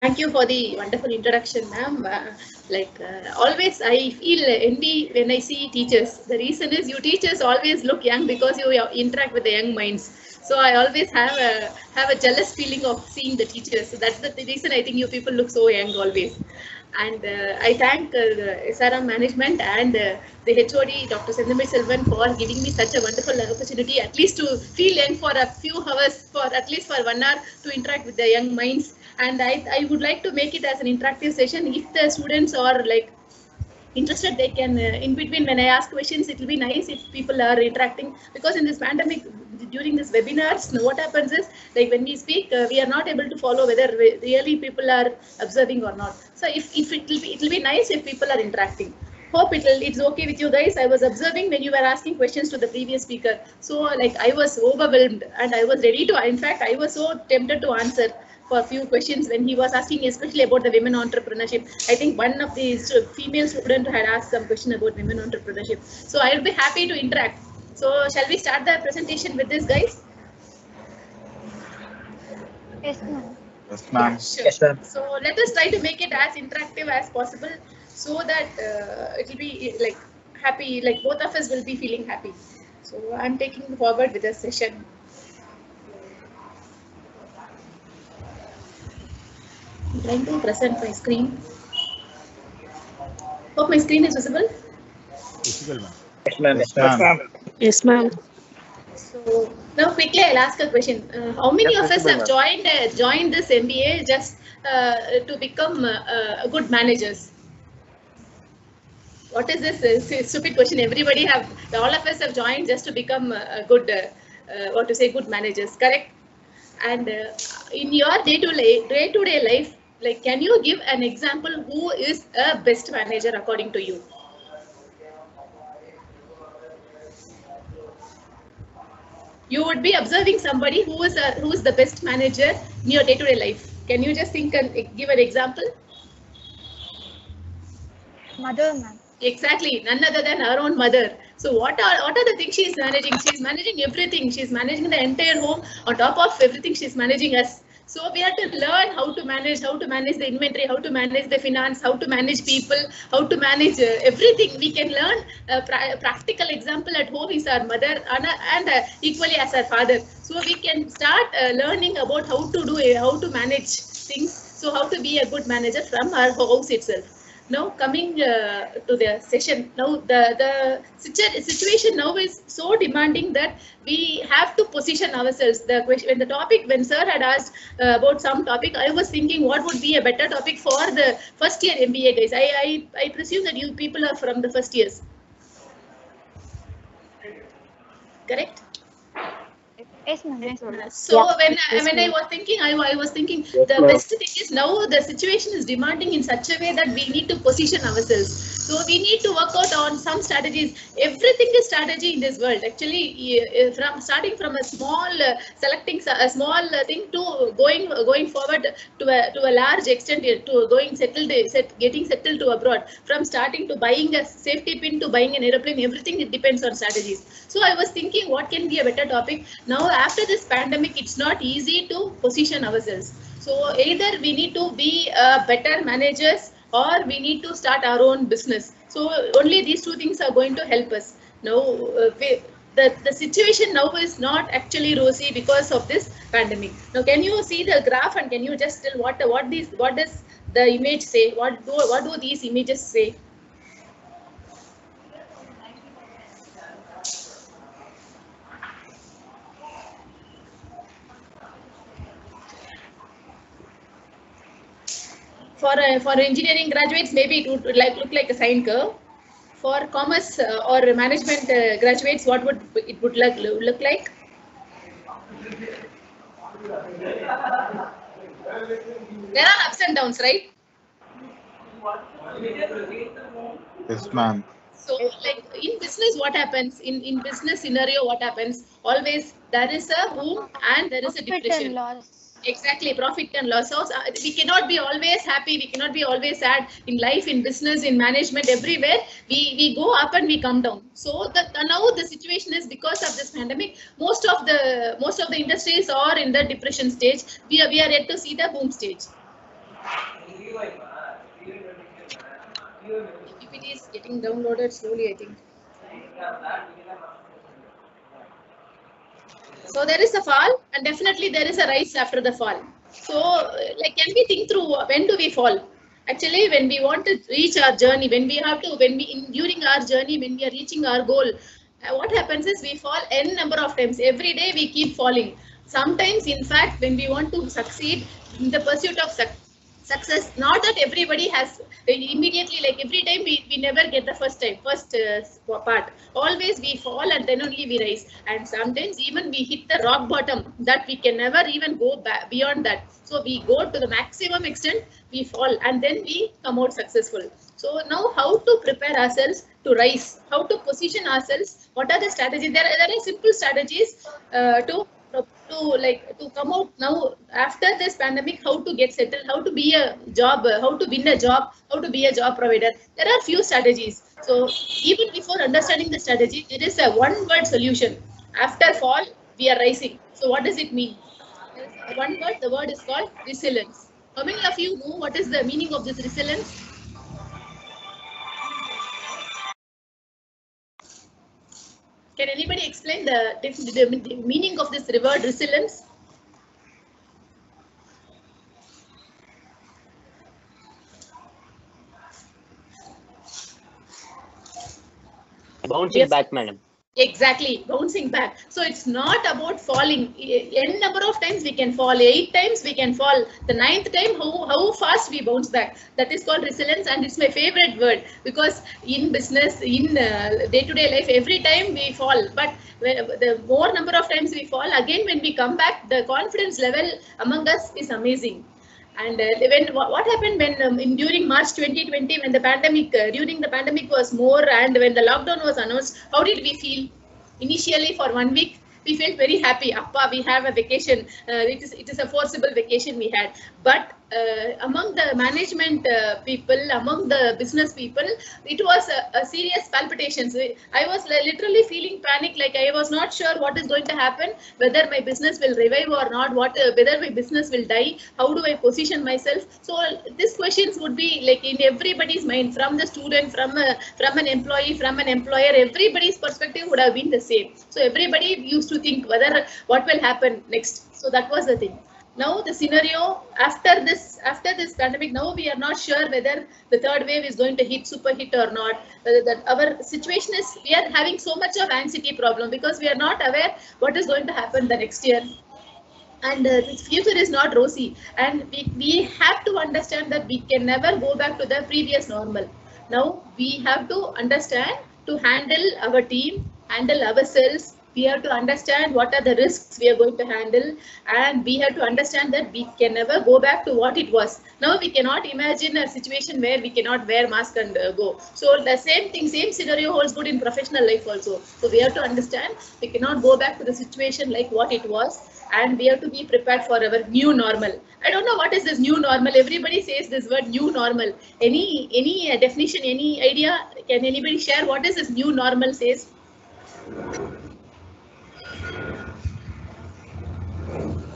Thank you for the wonderful introduction, ma'am. Always, I feel envy when I see teachers. The reason is you teachers always look young because you interact with the young minds. So I always have a jealous feeling of seeing the teachers. So that's the reason I think you people look so young always. And I thank the SRM management and the HOD, Dr. Sendamir Selvan, for giving me such a wonderful opportunity, at least to feel young for a few hours, for at least for 1 hour, to interact with the young minds. And I would like to make it as an interactive session. If the students are like interested, they can in between when I ask questions, it will be nice if people are interacting, because in this pandemic, during this webinars, what happens is, like when we speak, we are not able to follow whether really people are observing or not. So if it will be nice if people are interacting. Hope it's okay with you guys. I was observing when you were asking questions to the previous speaker, so like I was overwhelmed and I was ready to, in fact I was so tempted to answer for a few questions when he was asking, especially about the women entrepreneurship. I think one of the female student had asked some question about women entrepreneurship. So I will be happy to interact. So shall we start the presentation with this, guys? Yes, ma'am. Yes, ma'am. Sure. Yes, ma'am. So let us try to make it as interactive as possible, so that it will be like happy, like both of us will be feeling happy. So I'm taking forward with the session. I'm trying to present my screen. Hope my screen is visible. Visible, ma'am. Yes, ma'am. Yes, ma'am. Yes, ma'am. So now quickly I'll ask a question. How many of us have joined this MBA just to become good managers? What is this stupid question? Everybody have, all of us have joined just to become a good, what to say, good managers, correct? And in your day-to-day life, like, can you give an example who is a best manager according to you? You would be observing somebody who is the best manager in your day-to-day life. Can you just think and give an example? Mother, ma'am. Exactly, none other than our own mother. So what are the things she is managing? She is managing everything. She is managing the entire home. On top of everything, she is managing us. So we have to learn how to manage the inventory, how to manage the finance, how to manage people, how to manage everything. We can learn a practical example at home is our mother, and equally as our father. So we can start learning about how to manage things. So how to be a good manager from our house itself. Now coming to the session, now the situation now is so demanding that we have to position ourselves. The question, when sir had asked about some topic, I was thinking what would be a better topic for the first year MBA guys. I presume that you people are from the first years, correct? Yes, ma'am. Yes, ma'am. So when I was thinking, I was thinking the best thing is now the situation is demanding in such a way that we need to position ourselves. So we need to work out on some strategies. Everything is strategy in this world. Actually, from starting from a small selecting a small thing to going forward to a large extent, to getting settled to abroad. From starting to buying a safety pin to buying an aeroplane, everything it depends on strategies. So I was thinking, what can be a better topic now? After this pandemic, it's not easy to position ourselves. So either we need to be better managers, or we need to start our own business. So only these two things are going to help us. Now the situation now is not actually rosy because of this pandemic. Now can you see the graph, and can you just tell what does the image say? What do these images say? For engineering graduates, maybe it would look like a sine curve. For commerce or management graduates, what would it look like? There are ups and downs, right? Yes, ma'am. So like in business, what happens in business scenario, what happens? Always there is a boom and there is a Profit and depression. loss. Exactly, profit and loss. So we cannot be always happy. We cannot be always sad in life, in business, in management, everywhere. We go up and we come down. So now the situation is, because of this pandemic, most of the industries are in the depression stage. We are yet to see the boom stage. PPT is getting downloaded slowly, I think. So there is a fall, and definitely there is a rise after the fall. So, like, can we think through when do we fall? Actually, when we want to reach our journey, during our journey, when we are reaching our goal, what happens is we fall n number of times. Every day we keep falling. Sometimes, in fact, when we want to succeed in the pursuit of success, not that everybody has immediately, like every time we never get the first part. Always we fall and then only we rise, and sometimes even we hit the rock bottom that we can never even go back beyond that. So we go to the maximum extent, we fall, and then we come out successful. So now, how to prepare ourselves to rise, how to position ourselves, what are the strategies? There are simple strategies to come out now after this pandemic, how to get settled, how to be a job, how to win a job, how to be a job provider. There are few strategies. So even before understanding the strategy, there is a one word solution. After fall, we are rising. So what does it mean? There is one word, the word is called resilience. How many of you know what is the meaning of this resilience? Can anybody explain the meaning of this word resilience? Bouncing back, madam. Exactly, bouncing back. So it's not about falling. N number of times we can fall. 8 times we can fall. The 9th time, how fast we bounce back. That is called resilience, and it's my favorite word, because in business, in day-to-day life, every time we fall. But the more number of times we fall, again when we come back, the confidence level among us is amazing. And what happened when during March 2020, when the pandemic during the pandemic was more, and when the lockdown was announced, how did we feel? Initially, for 1 week, we felt very happy. Appa, we have a vacation. It is a forcible vacation we had. But among the management people, among the business people, it was a serious palpitations. I was literally feeling panic, like I was not sure what is going to happen, whether my business will revive or not, whether my business will die, how do I position myself. So these questions would be like in everybody's mind, from the student, from an employee, from an employer. Everybody's perspective would have been the same. So everybody used to think what will happen next. So that was the thing. Now the scenario after this pandemic, now we are not sure whether the third wave is going to super hit or not. Whether that our situation is, we are having so much of anxiety problem because we are not aware what is going to happen the next year. And the future is not rosy, and we have to understand that we can never go back to the previous normal. Now we have to understand to handle our team, handle ourselves. We have to understand what are the risks we are going to handle, and we have to understand that we can never go back to what it was. Now we cannot imagine a situation where we cannot wear mask and go. So the same scenario holds good in professional life also. So we have to understand we cannot go back to the situation like what it was, and we have to be prepared for our new normal. I don't know what is this new normal. Everybody says this word new normal. Any definition, any idea? Can anybody share what is this new normal says?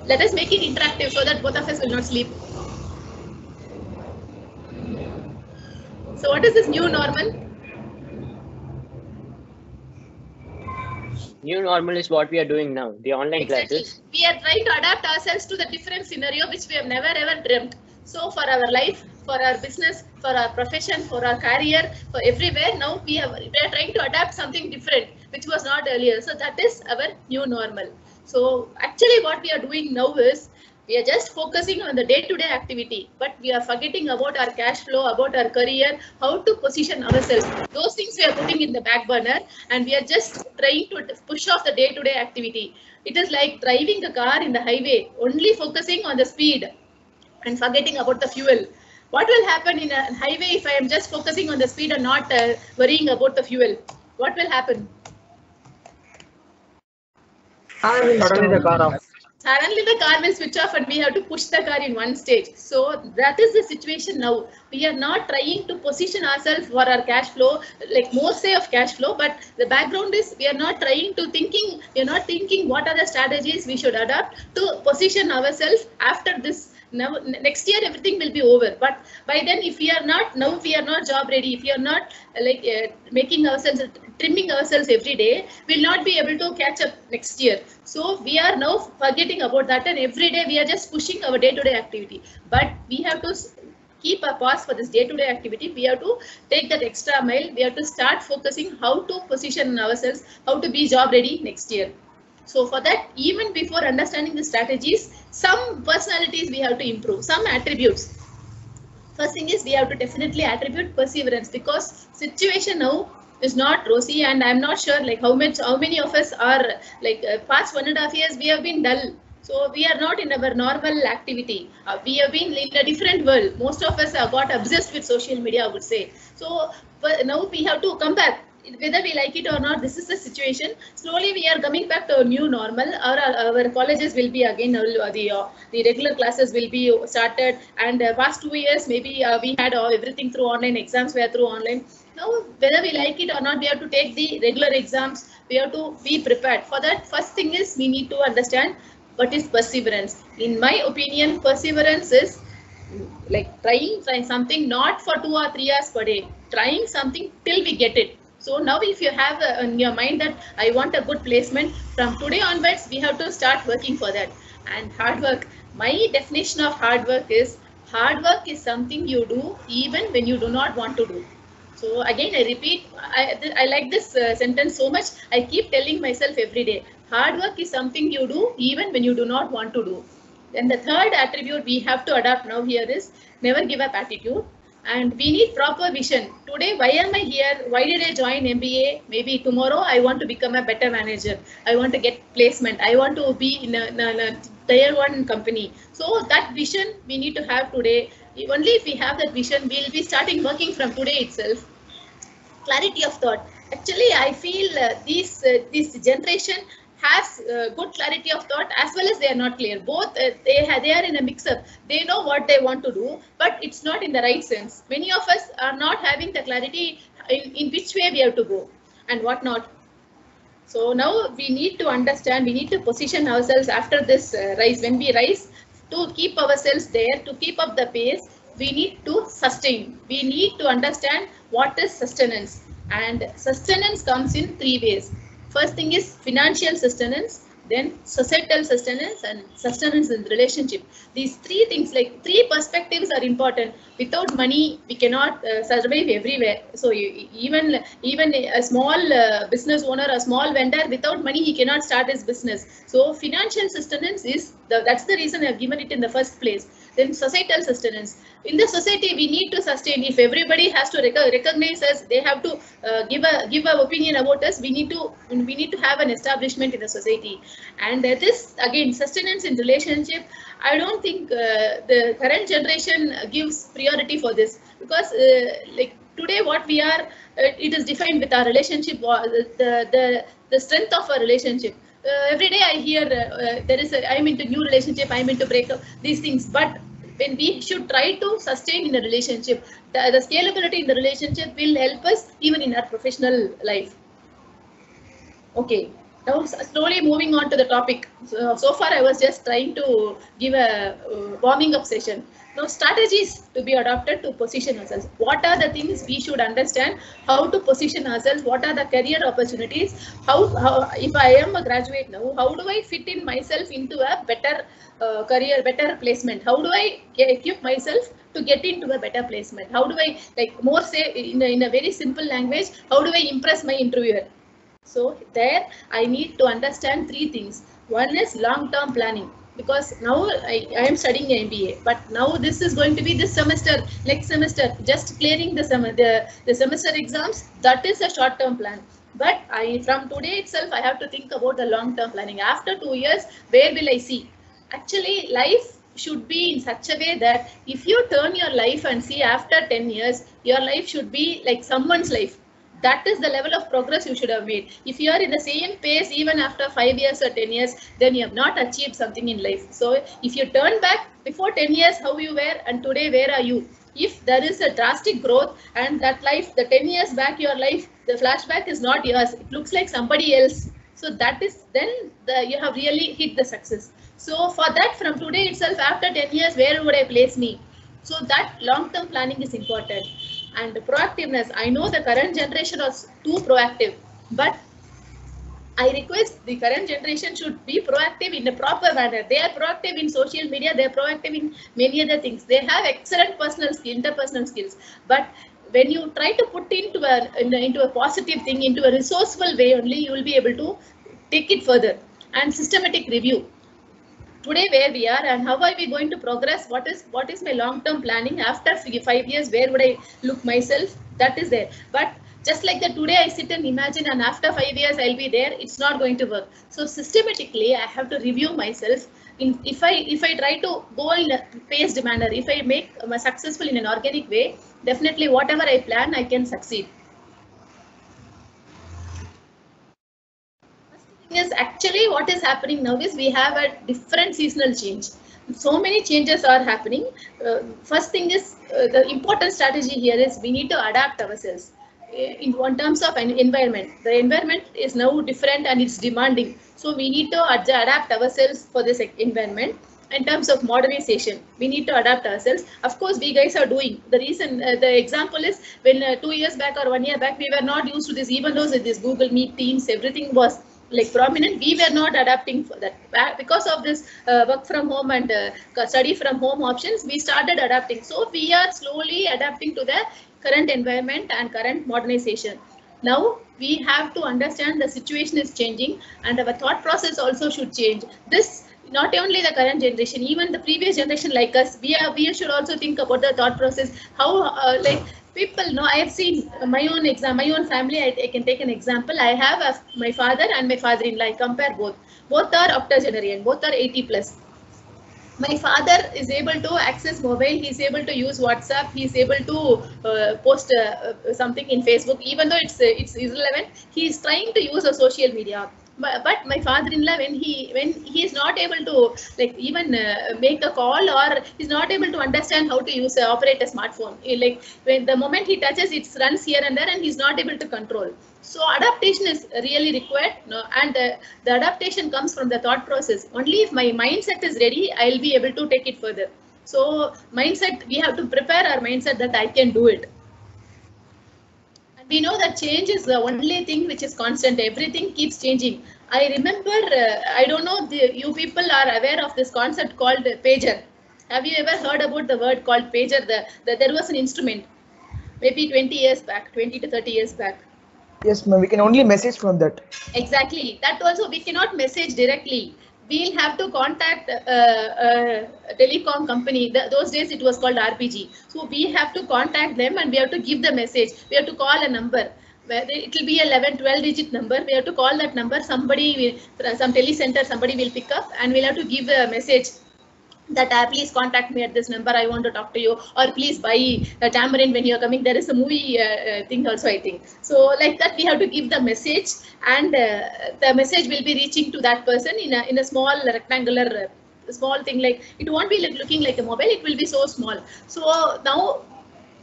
Let us make it interactive so that both of us will not sleep. So what is this new normal? New normal is what we are doing now, the online classes. We are trying to adapt ourselves to the different scenario which we have never ever dreamt. So for our life, for our business, for our profession, for our career, for everywhere, now we are trying to adapt something different which was not earlier. So that is our new normal. So actually what we are doing now is we are just focusing on the day-to-day activity, but we are forgetting about our cash flow, about our career, how to position ourselves. Those things we are putting in the back burner, and we are just trying to push off the day-to-day activity. It is like driving a car in the highway, only focusing on the speed and forgetting about the fuel. What will happen in a highway if I am just focusing on the speed and not worrying about the fuel? What will happen? Suddenly the car off. Suddenly the car will switch off and we have to push the car in one stage. So that is the situation now. We are not trying to position ourselves for our cash flow, like more say of cash flow, but the background is we are not trying to thinking what are the strategies we should adopt to position ourselves after this Now next year everything will be over, but by then if we are not, now we are not job ready, if we are not making ourselves, trimming ourselves every day, we'll not be able to catch up next year. So we are now forgetting about that, and every day we are just pushing our day-to-day activity. But we have to keep a pause for this day-to-day activity. We have to take that extra mile. We have to start focusing how to position ourselves, how to be job ready next year. So for that, even before understanding the strategies, some personalities we have to improve, some attributes. First thing is we have to definitely attribute perseverance, because situation now is not rosy, and I'm not sure like how many of us are like past 1.5 years we have been dull. So we are not in our normal activity. We have been in a different world. Most of us have got obsessed with social media, I would say. So but now we have to come back. Whether we like it or not, this is the situation. Slowly we are coming back to a new normal. Our colleges will be again, the regular classes will be started, and past 2 years maybe we had everything through online, exams were through online. Now whether we like it or not, we have to take the regular exams. We have to be prepared. For that, first thing is we need to understand what is perseverance. In my opinion, perseverance is like trying something not for 2 or 3 hours per day, trying something till we get it. So now if you have in your mind that I want a good placement, from today onwards we have to start working for that. And hard work, my definition of hard work is something you do even when you do not want to do. So again I repeat, I like this sentence so much, I keep telling myself every day, hard work is something you do even when you do not want to do. Then the third attribute we have to adopt now here is never give up attitude. And we need proper vision. Today, why am I here? Why did I join MBA? Maybe tomorrow I want to become a better manager. I want to get placement. I want to be in a tier 1 company. So that vision we need to have today. Only if we have that vision, we'll be starting working from today itself. Clarity of thought. Actually, I feel this generation has good clarity of thought, as well as they are not clear. Both they are in a mix-up. They know what they want to do, but it's not in the right sense. Many of us are not having the clarity in which way we have to go and what not. So now we need to understand, we need to position ourselves after this rise. When we rise, to keep ourselves there, to keep up the pace, we need to sustain. We need to understand what is sustenance. And sustenance comes in 3 ways. First thing is financial sustenance, then societal sustenance, and sustenance in relationship. These 3 things, like 3 perspectives are important. Without money, we cannot survive everywhere. So even a small business owner, a small vendor, without money, he cannot start his business. So financial sustenance is, that's the reason I have given it in the first place. Then societal sustenance. In the society, we need to sustain. If everybody has to recognize us, they have to give a opinion about us. We need to have an establishment in the society. And this again, sustenance in relationship. I don't think the current generation gives priority for this, because like today what we are, it is defined with our relationship, the strength of our relationship. Every day I hear I'm into new relationship, I'm into breakup, these things. But when we should try to sustain in a relationship, the scalability in the relationship will help us even in our professional life. Okay, now slowly moving on to the topic. So far I was just trying to give a warming up session. Now strategies to be adopted to position ourselves. What are the things we should understand? How to position ourselves? What are the career opportunities? How if I am a graduate now, how do I fit in myself into a better career, better placement? How do I equip myself to get into a better placement? How do I, like more say in a very simple language, how do I impress my interviewer? So there I need to understand 3 things. One is long-term planning, because now I am studying MBA, but now this is going to be this semester, next semester, just clearing the semester exams. That is a short-term plan. But from today itself, I have to think about the long-term planning. After 2 years, where will I see? Actually, life should be in such a way that if you turn your life and see after 10 years, your life should be like someone's life. That is the level of progress you should have made. If you are in the same pace even after 5 years or 10 years, then you have not achieved something in life. So if you turn back before 10 years, how you were, and today where are you? If there is a drastic growth, and that life, the 10 years back, your life, the flashback is not yours, it looks like somebody else. So that is, then you have really hit the success. So for that, from today itself, after 10 years, where would I place me? So that long-term planning is important. And proactiveness, I know the current generation is too proactive, but I request the current generation should be proactive in a proper manner. They are proactive in social media, they are proactive in many other things. They have excellent personal skills, interpersonal skills. But when you try to put into a positive thing, into a resourceful way only, you will be able to take it further. And systematic review. Today where we are and how are we going to progress, what is my long term planning after 5 years, where would I look myself, that is there. But just like that, today I sit and imagine and after 5 years I'll be there, it's not going to work. So systematically I have to review myself. If I try to go in a paced manner, if I make successful in an organic way, definitely whatever I plan I can succeed. Yes, actually what is happening now is we have a different seasonal change. So many changes are happening. First thing is the important strategy here is we need to adapt ourselves. In one terms of an environment, the environment is now different and it's demanding. So we need to adapt ourselves for this environment. In terms of modernization, we need to adapt ourselves. Of course, we guys are doing. The reason, the example is when 2 years back or 1 year back, we were not used to this, even though this Google Meet, Teams, everything was like prominent, we were not adapting for that. Because of this work from home and study from home options, we started adapting. So we are slowly adapting to the current environment and current modernization. Now we have to understand the situation is changing and our thought process also should change. This not only the current generation, even the previous generation like us, we should also think about the thought process. How like people know, I have seen my own my own family. I can take an example. I have my father and my father-in-law. I compare both. Both are octogenarian. Both are 80 plus. My father is able to access mobile. He is able to use WhatsApp. He is able to post something in Facebook, even though it's irrelevant. He is trying to use a social media. But my father-in-law, when he is not able to like even make a call, or he's not able to understand how to use operate a smartphone, like when the moment he touches, it runs here and there, and he's not able to control. So adaptation is really required, no? And the adaptation comes from the thought process. Only if my mindset is ready, I'll be able to take it further. So mindset, we have to prepare our mindset that I can do it. We know that change is the only thing which is constant. Everything keeps changing. I remember, I don't know, you people are aware of this concept called pager. Have you ever heard about the word called pager? There was an instrument, maybe 20 years back, 20 to 30 years back. Yes, ma'am. We can only message from that. Exactly. That also we cannot message directly. We'll have to contact a telecom company. Those days it was called RPG. So we have to contact them and we have to give the message. We have to call a number. It will be 11, 12 digit number. We have to call that number. Somebody will, some telecenter, somebody will pick up and we'll have to give a message that please contact me at this number, I want to talk to you, or please buy a tamarind when you're coming. There is a movie thing also, I think. So like that we have to give the message, and the message will be reaching to that person in a small rectangular small thing. Like it won't be looking like a mobile, it will be so small. So now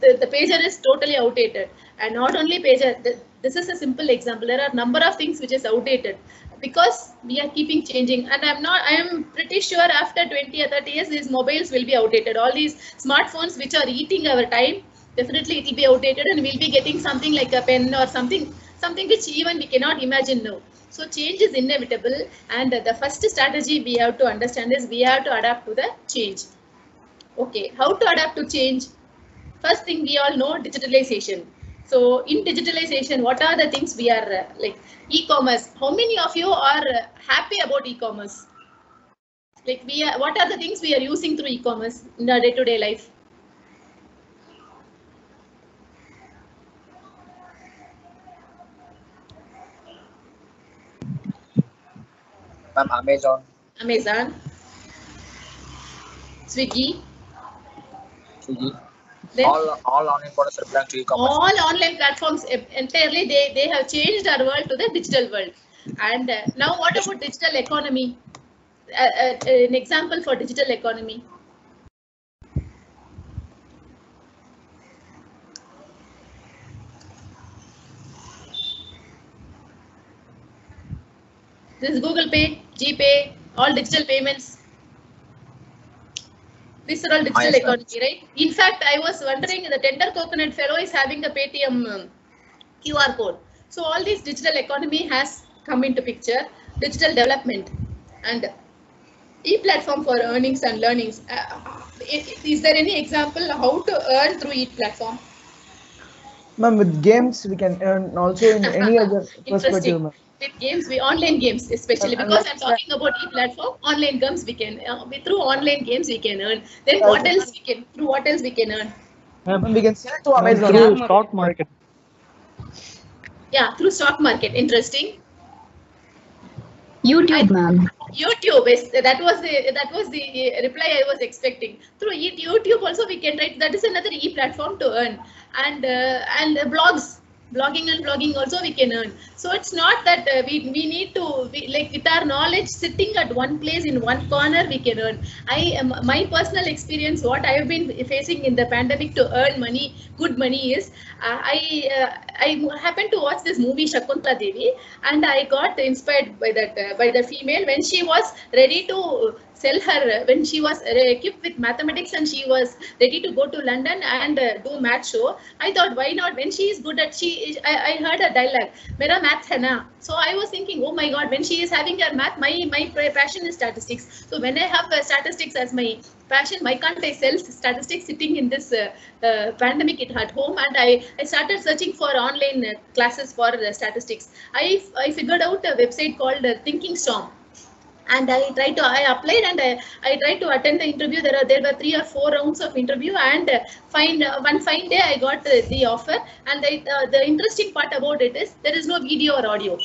the pager is totally outdated. And not only pager, this is a simple example. There are number of things which is outdated because we are keeping changing. And I am pretty sure after 20 or 30 years, these mobiles will be outdated. All these smartphones which are eating our time, definitely it will be outdated, and we'll be getting something like a pen or something which even we cannot imagine now. So change is inevitable, and the first strategy we have to understand is we have to adapt to the change. Okay, how to adapt to change? First thing, we all know digitalization. So in digitalization, what are the things we are like e-commerce? How many of you are happy about e-commerce? Like what are the things we are using through e-commerce in our day-to-day life? Ma'am, Amazon. Amazon, Swiggy. Then, all online products are belong to e-commerce. All online platforms entirely they have changed our world to the digital world. And now what about digital economy? An example for digital economy. This is Google Pay, GPay, all digital payments. These are all digital Yes, ma'am. economy, right? In fact, I was wondering, the Tender Coconut Fellow is having a Paytm QR code. So all these digital economy has come into picture, digital development, and e-platform for earnings and learnings. Is there any example how to earn through e-platform? Ma'am, with games we can earn also in any other perspective, Interesting. ma'am. With games, online games especially, And because like I'm talking about e-platform, online games we can, through online games we can earn. Then Yes, what else we can, through what else we can earn? ma'am, we can sell to Amazon. Through stock market. Yeah, through stock market. Interesting. YouTube, ma'am. YouTube is that was the reply I was expecting. Through YouTube also we can write. That is another e-platform to earn, and blogging and blogging also we can earn. So it's not that we need to like with our knowledge sitting at one place in one corner we can earn. My personal experience, what I have been facing in the pandemic to earn money, good money is I happened to watch this movie Shakuntala Devi, and I got inspired by that by the female when she was ready to sell her, when she was equipped with mathematics and she was ready to go to London and do math show. I thought, why not? When she is good at, I heard a dialogue, "Mera math hai na." So I was thinking, oh my God, when she is having her math, my passion is statistics. So when I have statistics as my passion, why can't I sell statistics sitting in this pandemic at home? And I started searching for online classes for statistics. I figured out a website called Thinking Storm. And I applied and I tried to attend the interview. There were 3 or 4 rounds of interview, and one fine day I got the offer. And the interesting part about it is there is no video or audio.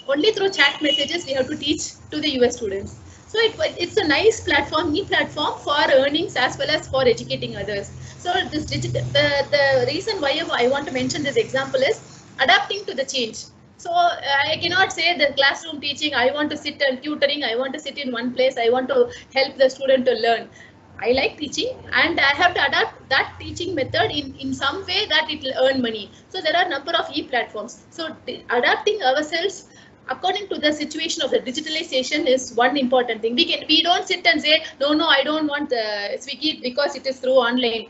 Only through chat messages we have to teach to the US students. So it's a nice platform, e-platform for earnings as well as for educating others. So this the reason why I want to mention this example is adapting to the change. So I cannot say the classroom teaching, I want to sit and tutoring, I want to sit in one place, I want to help the student to learn. I like teaching and I have to adapt that teaching method in some way that it will earn money. So there are a number of e-platforms. So adapting ourselves according to the situation of the digitalization is one important thing. We don't sit and say, no, I don't want Swiggy because it is through online.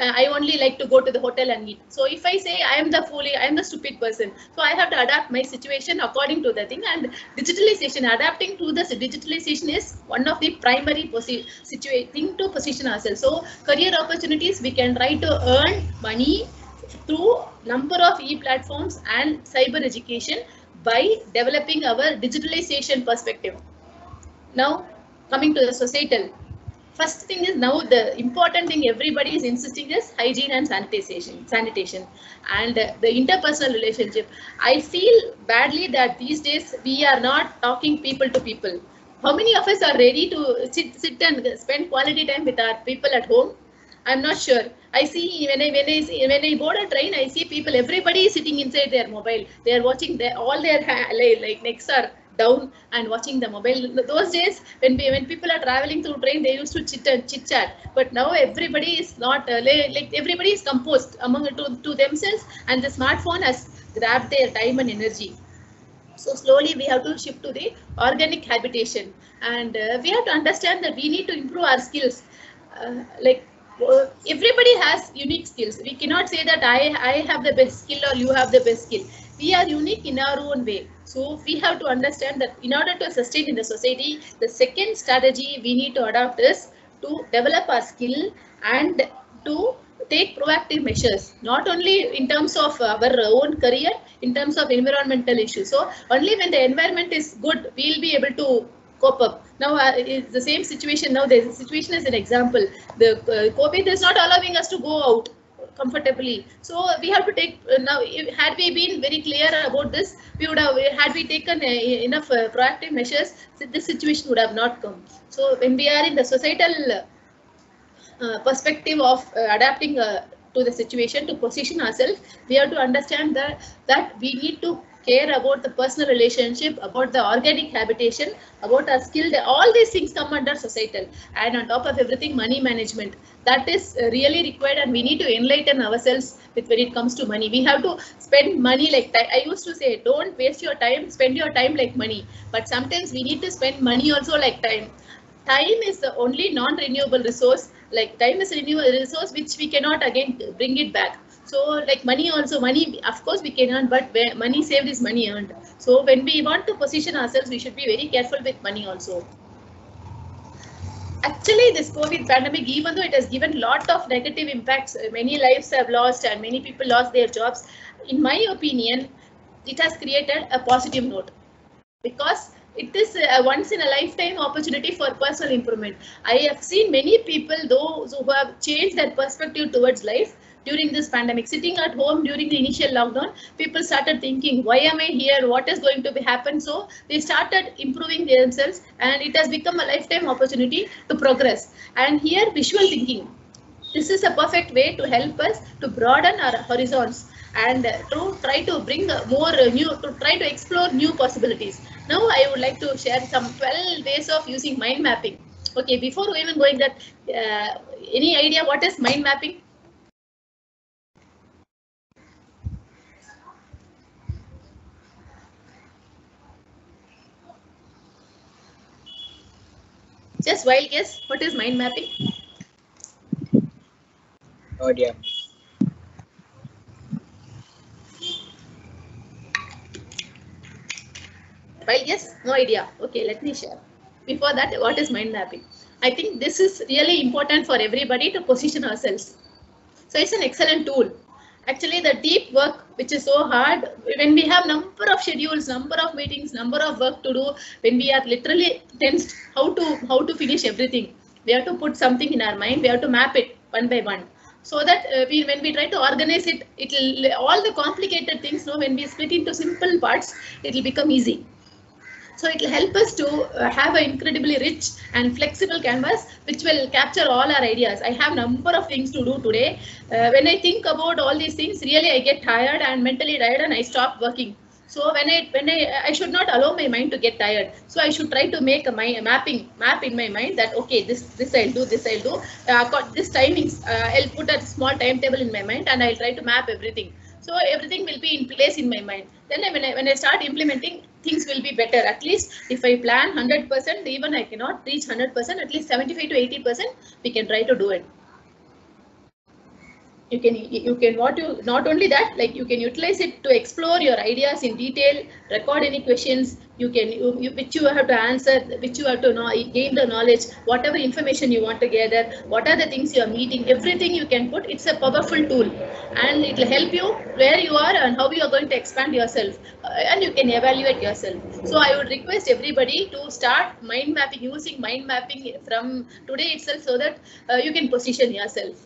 I only like to go to the hotel and eat. So if I say I am the stupid person, so I have to adapt my situation according to the thing. And digitalization, adapting to the digitalization is one of the primary thing to position ourselves. So career opportunities, we can try to earn money through number of e-platforms and cyber education by developing our digitalization perspective. Now coming to the societal. First thing is, now the important thing everybody is insisting is hygiene and sanitation and the interpersonal relationship. I feel badly that these days we are not talking people to people. How many of us are ready to sit and spend quality time with our people at home? I'm not sure. I see when I board a train, I see people, everybody is sitting inside their mobile. They are watching all their like necks are down and watching the mobile. Those days when people are traveling through train, they used to chit chat. But now everybody is not like everybody is composed among to themselves, and the smartphone has grabbed their time and energy. So slowly we have to shift to the organic habitation, and we have to understand that we need to improve our skills. Everybody has unique skills. We cannot say that I have the best skill or you have the best skill. We are unique in our own way. So we have to understand that in order to sustain in the society, the second strategy we need to adopt is to develop our skill and to take proactive measures, not only in terms of our own career, in terms of environmental issues. So only when the environment is good, we'll be able to cope up. Now it's the same situation. Now the situation is an example. The COVID is not allowing us to go out comfortably. So we have to take now. Had we been very clear about this, we would have. Had we taken enough proactive measures, this situation would have not come. So when we are in the societal perspective of adapting to the situation, to position ourselves, we have to understand that we need to care about the personal relationship, about the organic habitation, about our skill. All these things come under societal, and on top of everything, money management. That is really required, and we need to enlighten ourselves with when it comes to money. We have to spend money like time. I used to say, don't waste your time, spend your time like money. But sometimes we need to spend money also like time. Time is the only non-renewable resource, like time is a resource which we cannot again bring it back. So like money also, money of course we can earn, but money saved is money earned. So when we want to position ourselves, we should be very careful with money also. Actually, this COVID pandemic, even though it has given lot of negative impacts, many lives have lost and many people lost their jobs. In my opinion, it has created a positive note, because it is a once in a lifetime opportunity for personal improvement. I have seen many people, those who have changed their perspective towards life during this pandemic. Sitting at home during the initial lockdown, people started thinking, why am I here? What is going to be happen? So they started improving themselves, and it has become a lifetime opportunity to progress. And here, visual thinking. This is a perfect way to help us to broaden our horizons and to try to bring more to try to explore new possibilities. Now I would like to share some 12 ways of using mind mapping. Okay, before even going that, any idea what is mind mapping? Just wild guess, what is mind mapping? No idea. Wild guess? No idea. Okay, let me share. Before that, what is mind mapping? I think this is really important for everybody to position ourselves. So it's an excellent tool. Actually, the deep work, which is so hard, when we have number of schedules, number of meetings, number of work to do, when we are literally tensed, how to finish everything, we have to put something in our mind. We have to map it one by one, so that when we try to organize it, it'll all the complicated things. No, when we split into simple parts, it will become easy. So it will help us to have an incredibly rich and flexible canvas, which will capture all our ideas. I have number of things to do today. When I think about all these things, really I get tired and mentally tired, and I stop working. So when I should not allow my mind to get tired. So I should try to make a map in my mind that okay, this I'll do, this I'll do. This timings, I'll put a small timetable in my mind, and I'll try to map everything. So everything will be in place in my mind. Then when I start implementing, things will be better. At least if I plan 100%, even I cannot reach 100%, at least 75 to 80%, we can try to do it. You can not only that, like you can utilize it to explore your ideas in detail, record any questions, which you have to answer, which you have to know, gain the knowledge, whatever information you want to gather, what are the things you are meeting, everything you can put. It's a powerful tool, and it will help you where you are and how you are going to expand yourself, and you can evaluate yourself. So I would request everybody to start mind mapping, using mind mapping from today itself, so that you can position yourself.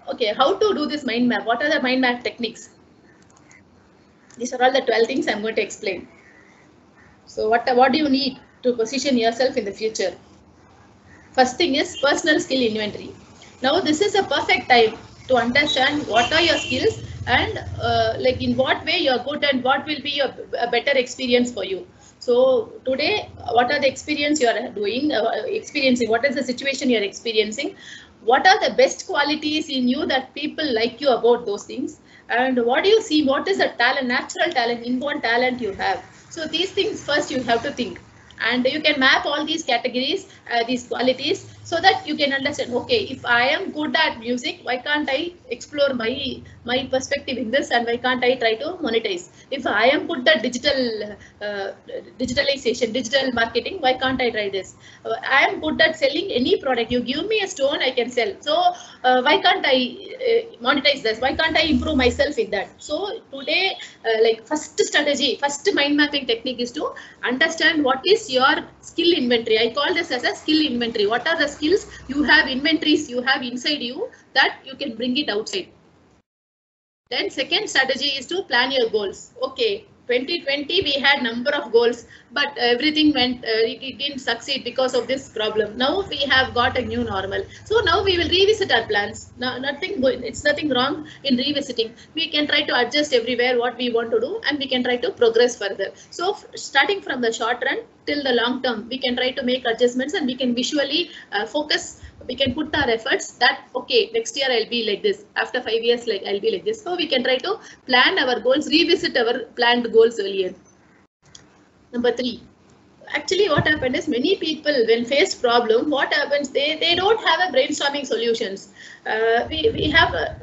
Okay, how to do this mind map? What are the mind map techniques? These are all the 12 things I'm going to explain. So what do you need to position yourself in the future? First thing is personal skill inventory. Now this is a perfect time to understand what are your skills, and like in what way you are good, and what will be a better experience for you. So today, what are the experience you are doing, experiencing? What is the situation you are experiencing? What are the best qualities in you that people like you about those things? And what do you see? What is the talent, natural talent, inborn talent you have? So these things first you have to think. And you can map all these categories, these qualities, so that you can understand, okay, if I am good at music, why can't I explore my perspective in this, and why can't I try to monetize? If I am good at digitalization, digital marketing, why can't I try this? I am good at selling any product. You give me a stone, I can sell. So why can't I monetize this? Why can't I improve myself in that? So today, like first strategy, first mind mapping technique is to understand what is your skill inventory. I call this as a skill inventory. What are the skills you have, inventories you have inside you, that you can bring it outside. Then second strategy is to plan your goals. Okay, 2020 we had number of goals, but everything went, it didn't succeed because of this problem. Now we have got a new normal. So now we will revisit our plans. No, it's nothing wrong in revisiting. We can try to adjust everywhere what we want to do, and we can try to progress further. So starting from the short run till the long term, we can try to make adjustments, and we can visually focus. We can put our efforts that, okay, next year I'll be like this, after 5 years like I'll be like this. So we can try to plan our goals, revisit our planned goals earlier. Number 3, actually what happened is many people when faced problem, what happens, they don't have a brainstorming solutions. We have a,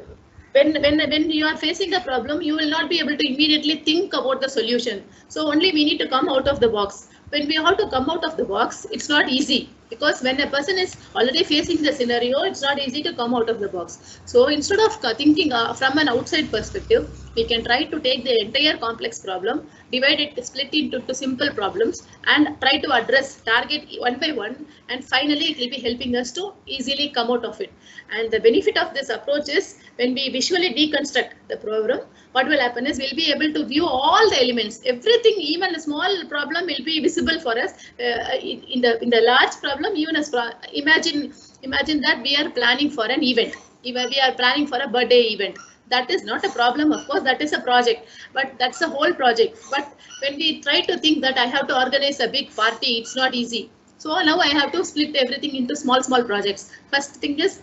when you are facing a problem, you will not be able to immediately think about the solution. So only we need to come out of the box. When we have to come out of the box, it's not easy, because when a person is already facing the scenario, it's not easy to come out of the box. So instead of thinking from an outside perspective, we can try to take the entire complex problem, divide it, split it into simple problems, and try to address target one by one, and finally it will be helping us to easily come out of it. And the benefit of this approach is, when we visually deconstruct the program, what will happen is we'll be able to view all the elements, everything, even a small problem will be visible for us. In the large problem, even as imagine that we are planning for an event, even we are planning for a birthday event. That is not a problem, of course, that is a project, but that's a whole project. But when we try to think that I have to organize a big party, it's not easy. So now I have to split everything into small projects. First thing is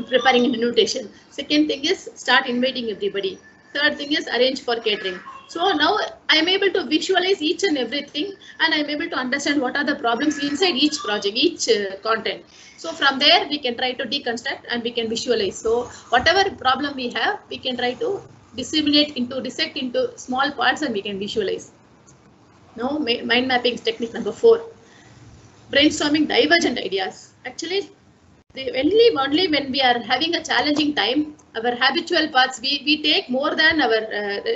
preparing an invitation. Second thing is start inviting everybody. Third thing is arrange for catering. So now I am able to visualize each and everything, and I am able to understand what are the problems inside each project, each content. So from there we can try to deconstruct and we can visualize. So whatever problem we have, we can try to dissect into small parts, and we can visualize. Now mind mapping is technique number 4. Brainstorming divergent ideas. Actually, only when we are having a challenging time, our habitual paths, we take more than our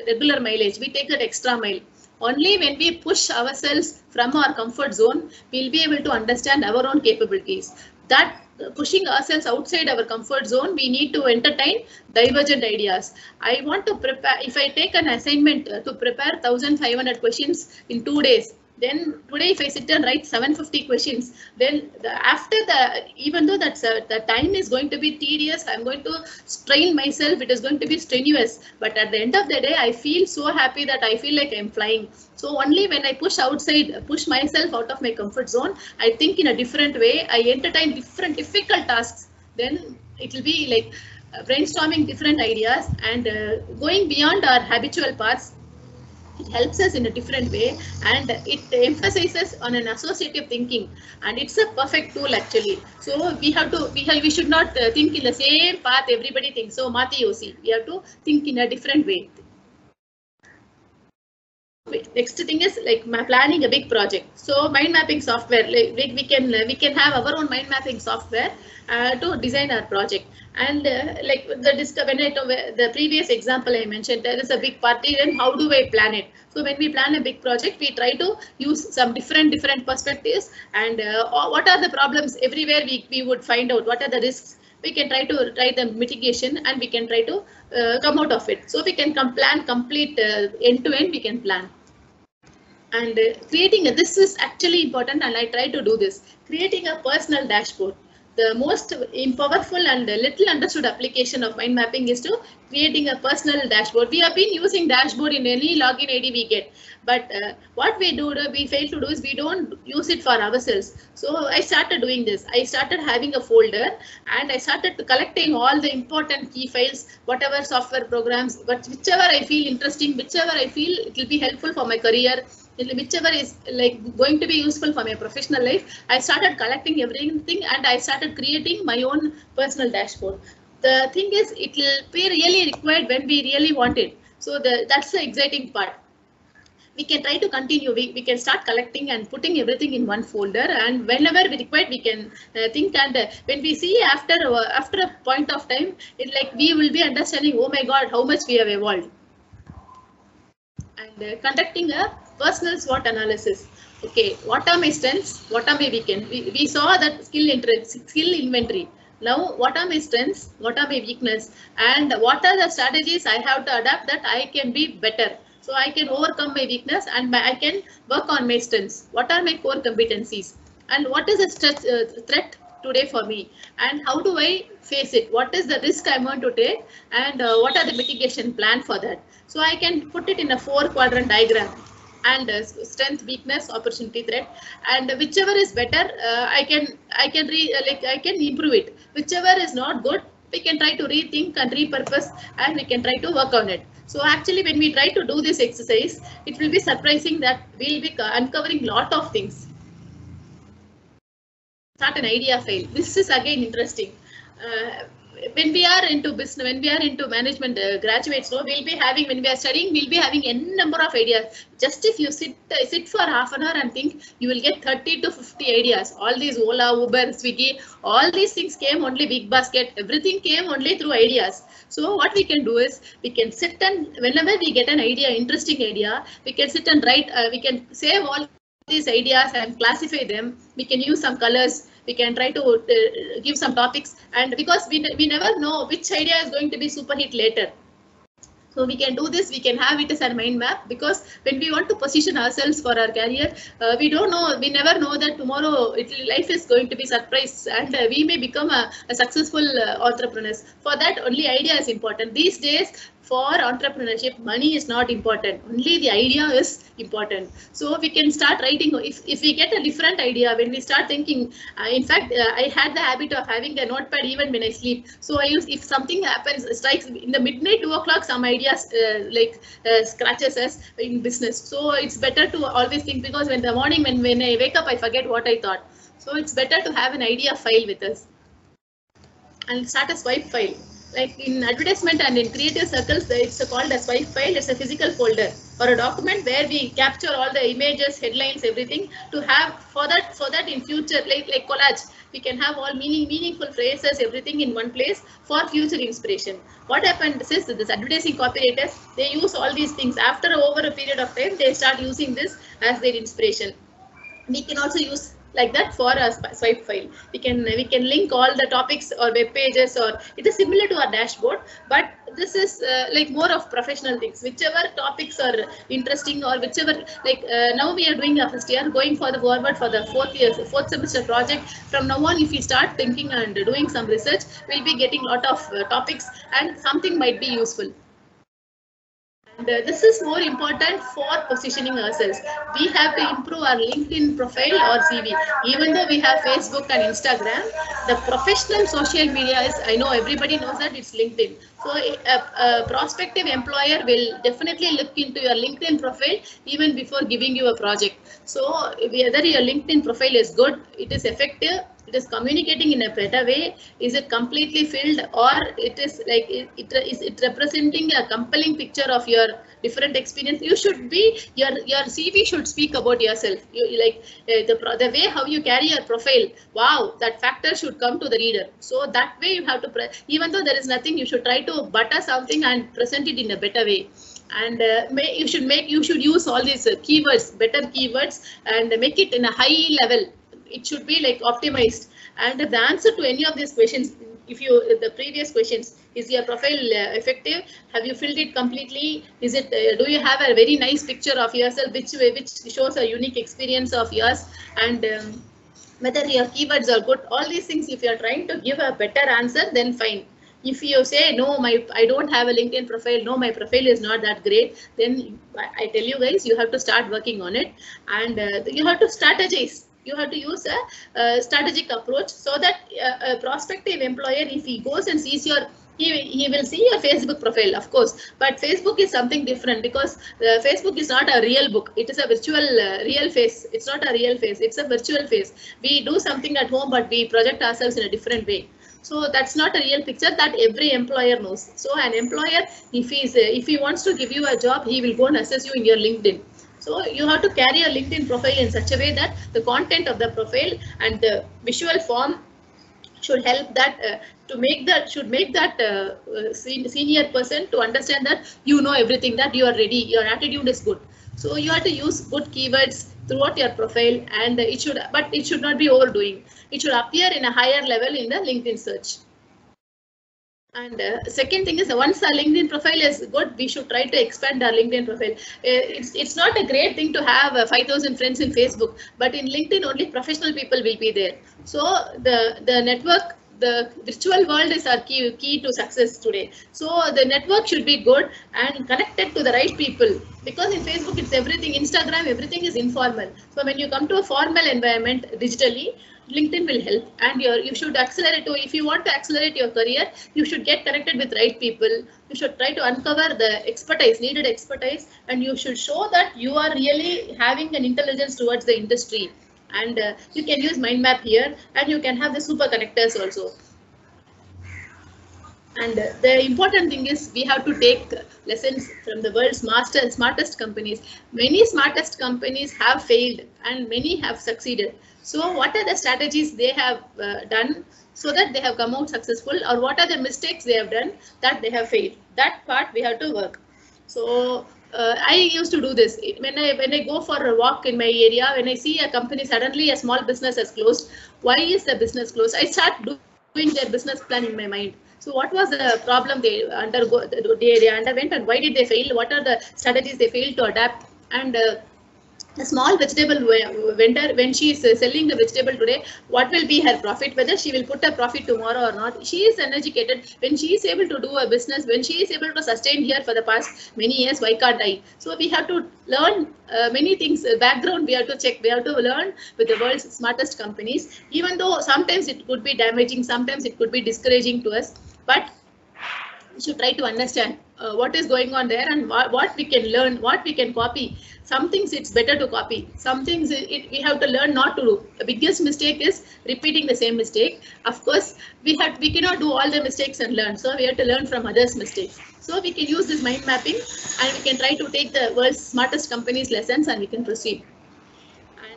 regular mileage, we take that extra mile. Only when we push ourselves from our comfort zone, we'll be able to understand our own capabilities. That pushing ourselves outside our comfort zone, we need to entertain divergent ideas. I want to prepare, if I take an assignment to prepare 1500 questions in 2 days, then today if I sit and write 750 questions, then even though that's the time is going to be tedious, I'm going to strain myself, it is going to be strenuous, but at the end of the day, I feel so happy that I feel like I'm flying. So only when I push myself out of my comfort zone, I think in a different way, I entertain different difficult tasks, then it will be like brainstorming different ideas and going beyond our habitual paths. It helps us in a different way, and it emphasizes on an associative thinking, and it's a perfect tool actually. So we should not think in the same path everybody thinks. So Mati Yosi, we have to think in a different way. Next thing is like planning a big project. So mind mapping software, like we can have our own mind mapping software to design our project. And like the previous example I mentioned, there is a big party, then how do I plan it? So when we plan a big project, we try to use some different perspectives, and what are the problems everywhere. We would find out what are the risks. We can try the mitigation, and we can try to come out of it. So we can plan complete end to end. We can plan. And this is actually important, and I try to do this. Creating a personal dashboard. The most powerful and little understood application of mind mapping is to creating a personal dashboard. We have been using dashboard in any login ID we get, but what we fail to do is we don't use it for ourselves. So I started doing this. I started having a folder, and I started collecting all the important key files, whatever software programs, but whichever I feel interesting, whichever I feel it will be helpful for my career, whichever is like going to be useful for my professional life. I started collecting everything, and I started creating my own personal dashboard. The thing is, it will be really required when we really want it. So that's the exciting part. We can try to continue. We can start collecting and putting everything in one folder, and whenever we require, we can think. And when we see after a point of time, we will be understanding, oh my God, how much we have evolved. And conducting a personal SWOT analysis. Okay, what are my strengths? What are my weaknesses? We saw that skill inventory. Now, what are my strengths? What are my weaknesses? And what are the strategies I have to adapt that I can be better? So I can overcome my weakness, and I can work on my strengths. What are my core competencies? And what is a threat today for me? And how do I face it? What is the risk I'm going to take? And what are the mitigation plan for that? So I can put it in a 4-quadrant diagram. And strength, weakness, opportunity, threat, and whichever is better, I can improve it. Whichever is not good, we can try to rethink and repurpose, and we can try to work on it. So actually, when we try to do this exercise, it will be surprising that we'll be uncovering lot of things. Start an idea file. This is again interesting. When we are into business, when we are into management graduates, no, we'll be having, when we are studying, we'll be having n number of ideas. Just if you sit for half an hour and think, you will get 30 to 50 ideas. All these Ola, Uber, Swiggy, all these things came only Big Basket. Everything came only through ideas. So what we can do is, we can sit and whenever we get an idea, interesting idea, we can sit and write. We can save all these ideas and classify them. We can use some colors. We can try to give some topics, and because we never know which idea is going to be super hit later. So we can do this, we can have it as a mind map, because when we want to position ourselves for our career, we don't know, we never know that tomorrow life is going to be surprise, and we may become a successful entrepreneurs. For that, only idea is important. These days, for entrepreneurship, money is not important. Only the idea is important. So we can start writing. If we get a different idea, when we start thinking, in fact, I had the habit of having a notepad even when I sleep. So I use, if something happens, strikes in the midnight, 2 o'clock, some ideas scratches us in business. So it's better to always think, because when the morning, when I wake up, I forget what I thought. So it's better to have an idea file with us and start a swipe file. Like in advertisement and in creative circles, it's called a swipe file. It's a physical folder or a document where we capture all the images, headlines, everything to have for that in future, like collage. We can have all meaningful phrases, everything in one place for future inspiration. What happened is this advertising copywriters, they use all these things. After over a period of time, they start using this as their inspiration. We can also use like that for a swipe file. We can link all the topics or web pages, or it is similar to our dashboard, but this is like more of professional things. Whichever topics are interesting, or whichever, like now we are doing a first year, going for the forward for the fourth semester project. From now on, if we start thinking and doing some research, we'll be getting a lot of topics, and something might be useful. And this is more important for positioning ourselves. We have to improve our LinkedIn profile or CV. Even though we have Facebook and Instagram, the professional social media is, I know everybody knows that, it's LinkedIn. So a prospective employer will definitely look into your LinkedIn profile even before giving you a project. So whether your LinkedIn profile is good, it is effective, it is communicating in a better way, is it completely filled, or it is like is it representing a compelling picture of your different experience? You should be, your CV should speak about yourself. You like the way how you carry your profile. Wow, that factor should come to the reader. So that way you have to even though there is nothing, you should try to butter something and present it in a better way. And you should use all these keywords, better keywords, and make it in a high level. It should be like optimized. And the answer to any of these questions, the previous questions, is your profile effective? Have you filled it completely? Is it? Do you have a very nice picture of yourself, which shows a unique experience of yours? And whether your keywords are good? All these things, if you are trying to give a better answer, then fine. If you say, no, I don't have a LinkedIn profile, no, my profile is not that great, then I tell you guys, you have to start working on it, and you have to strategize. You have to use a strategic approach, so that a prospective employer, if he goes and sees your, he will see your Facebook profile, of course, but Facebook is something different, because Facebook is not a real book. It is a virtual real face. It's not a real face. It's a virtual face. We do something at home, but we project ourselves in a different way. So that's not a real picture that every employer knows. So an employer, if he wants to give you a job, he will go and assess you in your LinkedIn. So you have to carry a LinkedIn profile in such a way that the content of the profile and the visual form should help that should make that senior person to understand that you know everything, that you are ready, your attitude is good. So you have to use good keywords throughout your profile, and it should not be overdoing. It should appear in a higher level in the LinkedIn search. And second thing is, once our LinkedIn profile is good, we should try to expand our LinkedIn profile. It's not a great thing to have 5,000 friends in Facebook, but in LinkedIn only professional people will be there. So the network, the virtual world is our key to success today. So the network should be good and connected to the right people, because in Facebook it's everything, Instagram, everything is informal. So when you come to a formal environment digitally, LinkedIn will help, and you should accelerate. If you want to accelerate your career, you should get connected with right people. You should try to uncover the needed expertise, and you should show that you are really having an intelligence towards the industry. And you can use mind map here, and you can have the super connectors also. And the important thing is we have to take lessons from the world's smartest companies. Many smartest companies have failed and many have succeeded. So what are the strategies they have done so that they have come out successful, or what are the mistakes they have done that they have failed? That part we have to work. So I used to do this when I go for a walk in my area. When I see a company, suddenly a small business has closed. Why is the business closed? I start doing their business plan in my mind. So what was the problem they underwent, and why did they fail? What are the strategies they failed to adapt? And a small vegetable vendor, when she is selling the vegetable today, what will be her profit? Whether she will put a profit tomorrow or not? She is uneducated. When she is able to do a business, when she is able to sustain here for the past many years, why can't I? So we have to learn many things. Background we have to check. We have to learn with the world's smartest companies. Even though sometimes it could be damaging, sometimes it could be discouraging to us, but we should try to understand what is going on there, and what we can learn, what we can copy. Some things it's better to copy. Some things we have to learn not to do. The biggest mistake is repeating the same mistake. Of course, we cannot do all the mistakes and learn. So we have to learn from others' mistakes. So we can use this mind mapping, and we can try to take the world's smartest companies' lessons, and we can proceed.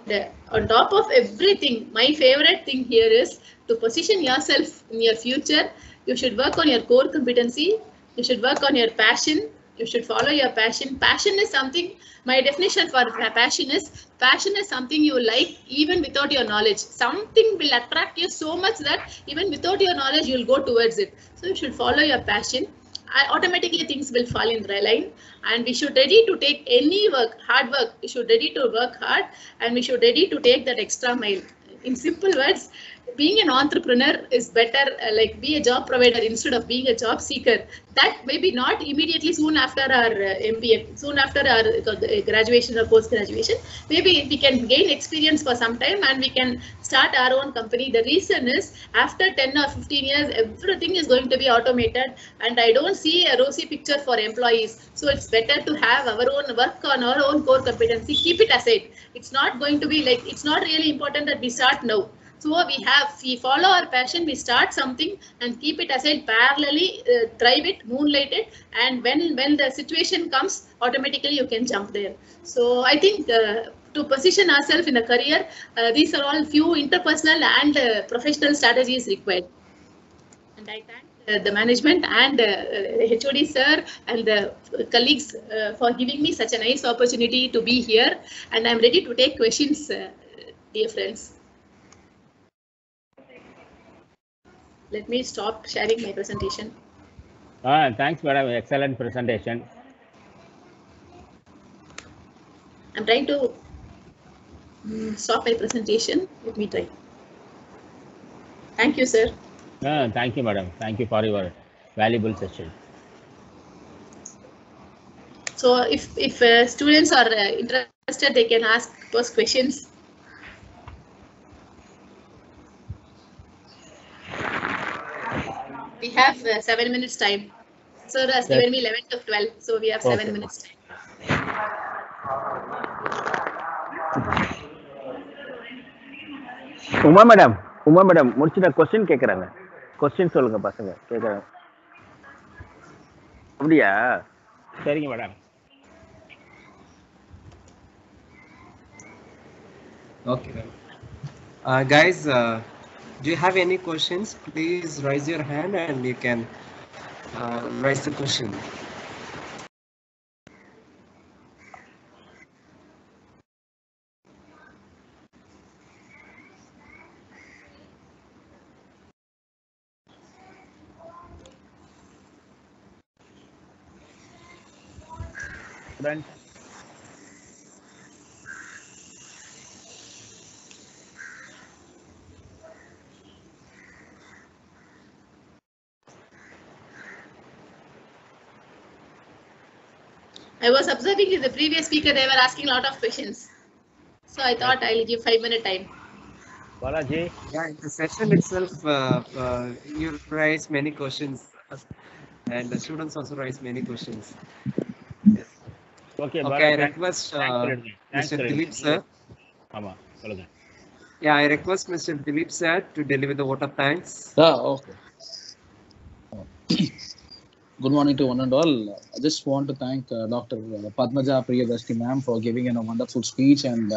And on top of everything, my favorite thing here is to position yourself in your future. You should work on your core competency. You should work on your passion. You should follow your passion. Passion is something, my definition for passion is something you like even without your knowledge. Something will attract you so much that even without your knowledge, you will go towards it. So you should follow your passion. Automatically things will fall in the line, and we should ready to take any work, hard work. We should ready to work hard, and we should ready to take that extra mile. In simple words, being an entrepreneur is better, like be a job provider instead of being a job seeker. That maybe not immediately soon after our MBA, soon after our graduation or post graduation. Maybe we can gain experience for some time and we can start our own company. The reason is after 10 or 15 years, everything is going to be automated, and I don't see a rosy picture for employees. So it's better to have our own work on our own core competency, keep it aside. It's not going to be like, it's not really important that we start now. So we follow our passion, we start something and keep it aside parallelly, drive it, moonlight it, and when the situation comes, automatically you can jump there. So I think to position ourselves in a career, these are all few interpersonal and professional strategies required. And I thank the management and HOD sir and the colleagues for giving me such a nice opportunity to be here. And I'm ready to take questions, dear friends. Let me stop sharing my presentation. Thanks, madam. Excellent presentation. I'm trying to stop my presentation. Let me try. Thank you, sir. Thank you, madam. Thank you for your valuable session. So if students are interested, they can post questions. We have 7 minutes time. Sir has given me 11 to 12, so we have 7 minutes time. Uma madam, முடிச்சிட்ட question கேக்குறாங்க. Question சொல்லுங்க பசங்க கேக்குறாங்க. அப்படியே சரிங்க madam. Okay. Guys, do you have any questions? Please raise your hand and you can raise the question. Friends. I was observing in the previous speaker, they were asking a lot of questions. So I thought I'll give 5 minute time. Balaji. Yeah, in the session itself, you raise many questions, and the students also raise many questions. Yes. Okay, Okay, I Bala, request thanks for it. Thanks Mr. for Dilip it. sir. ஆமா சொல்லுங்க. Yeah, I request Mr. Dilip sir to deliver the vote of thanks. Okay. Good morning to one and all. I just want to thank Dr. Padmaja Priyadarshini ma'am for giving a wonderful speech and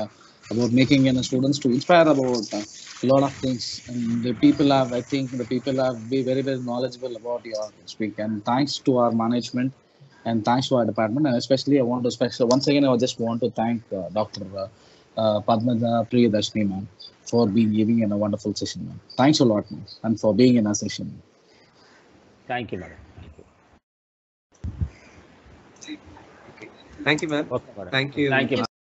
about making students to inspire about a lot of things. And the people have, I think, the people have been very, very knowledgeable about your speak. And thanks to our management and thanks to our department. And especially, I want to once again, I just want to thank Dr. Padmaja Priyadarshini ma'am for being giving a wonderful session, ma'am. Thanks a lot, ma'am, and for being in our session. Thank you, madam. Thank you, ma'am. Okay, madam. Thank you. Thank you,